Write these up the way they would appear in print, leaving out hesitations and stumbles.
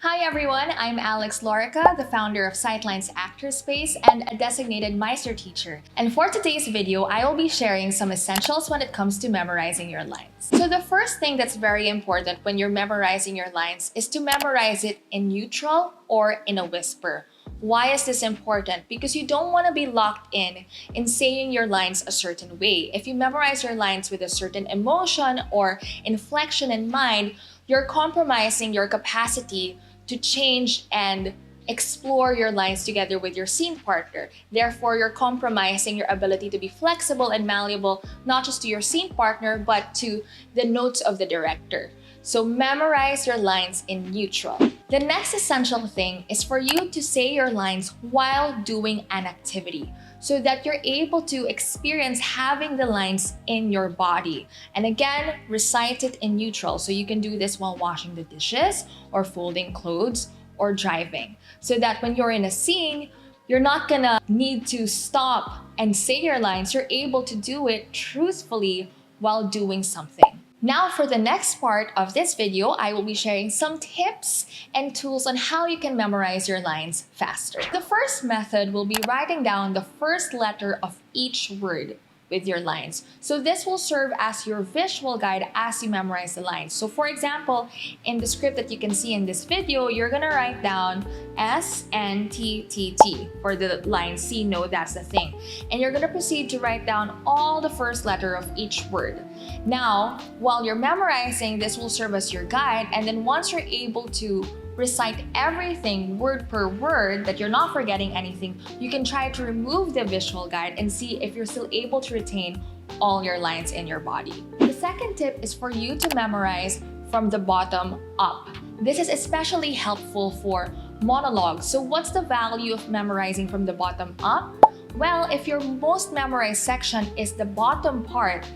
Hi everyone, I'm Alex Lorica, the founder of Sightlines Actor Space and a designated Meisner teacher. And for today's video, I will be sharing some essentials when it comes to memorizing your lines. So the first thing that's very important when you're memorizing your lines is to memorize it in neutral or in a whisper. Why is this important? Because you don't want to be locked in saying your lines a certain way. If you memorize your lines with a certain emotion or inflection in mind, you're compromising your capacity to change and explore your lines together with your scene partner. Therefore, you're compromising your ability to be flexible and malleable, not just to your scene partner, but to the notes of the director. So memorize your lines in neutral. The next essential thing is for you to say your lines while doing an activity so that you're able to experience having the lines in your body. And again, recite it in neutral. So you can do this while washing the dishes or folding clothes or driving. So that when you're in a scene, you're not gonna need to stop and say your lines. You're able to do it truthfully while doing something. Now for the next part of this video, I will be sharing some tips and tools on how you can memorize your lines faster. The first method will be writing down the first letter of each word with your lines. So this will serve as your visual guide as you memorize the lines. So for example, in the script that you can see in this video, you're gonna write down SNTTT for the line C, no, that's the thing. And you're gonna proceed to write down all the first letter of each word. Now, while you're memorizing, this will serve as your guide. And then once you're able to recite everything word per word, that you're not forgetting anything, you can try to remove the visual guide and see if you're still able to retain all your lines in your body. The second tip is for you to memorize from the bottom up. This is especially helpful for monologues. So what's the value of memorizing from the bottom up? Well, if your most memorized section is the bottom part,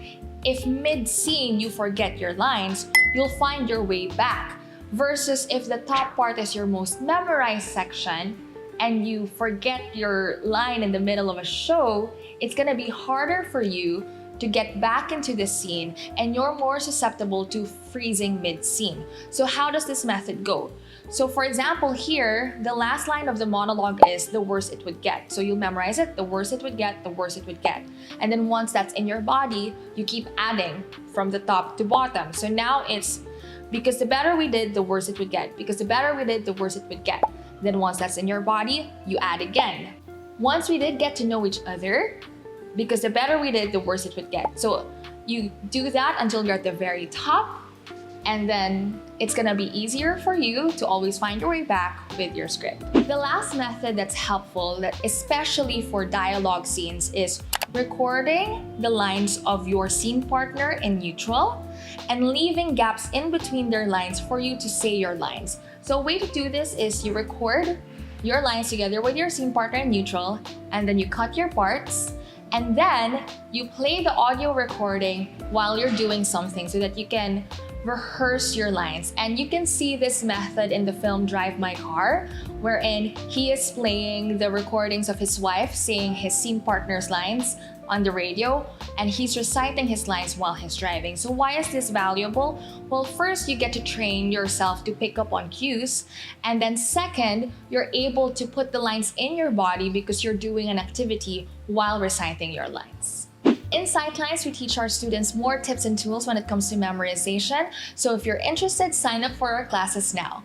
if mid-scene you forget your lines, you'll find your way back. Versus if the top part is your most memorized section and you forget your line in the middle of a show, it's gonna be harder for you to get back into the scene and you're more susceptible to freezing mid-scene. So how does this method go? So for example, here, the last line of the monologue is the worst it would get. So you'll memorize it, the worst it would get, the worst it would get. And then once that's in your body, you keep adding from the top to bottom. So now it's because the better we did, the worse it would get. Because the better we did, the worse it would get. Then once that's in your body, you add again. Once we did get to know each other, because the better we did, the worse it would get. So you do that until you're at the very top, and then it's gonna be easier for you to always find your way back with your script. The last method that's helpful, especially for dialogue scenes, is recording the lines of your scene partner in neutral and leaving gaps in between their lines for you to say your lines. So a way to do this is you record your lines together with your scene partner in neutral, and then you cut your parts, and then you play the audio recording while you're doing something so that you can rehearse your lines. And you can see this method in the film Drive My Car, wherein he is playing the recordings of his wife saying his scene partner's lines on the radio, and he's reciting his lines while he's driving. So why is this valuable? Well, first, you get to train yourself to pick up on cues, and then second, you're able to put the lines in your body because you're doing an activity while reciting your lines. In Sightlines, we teach our students more tips and tools when it comes to memorization. So if you're interested, sign up for our classes now.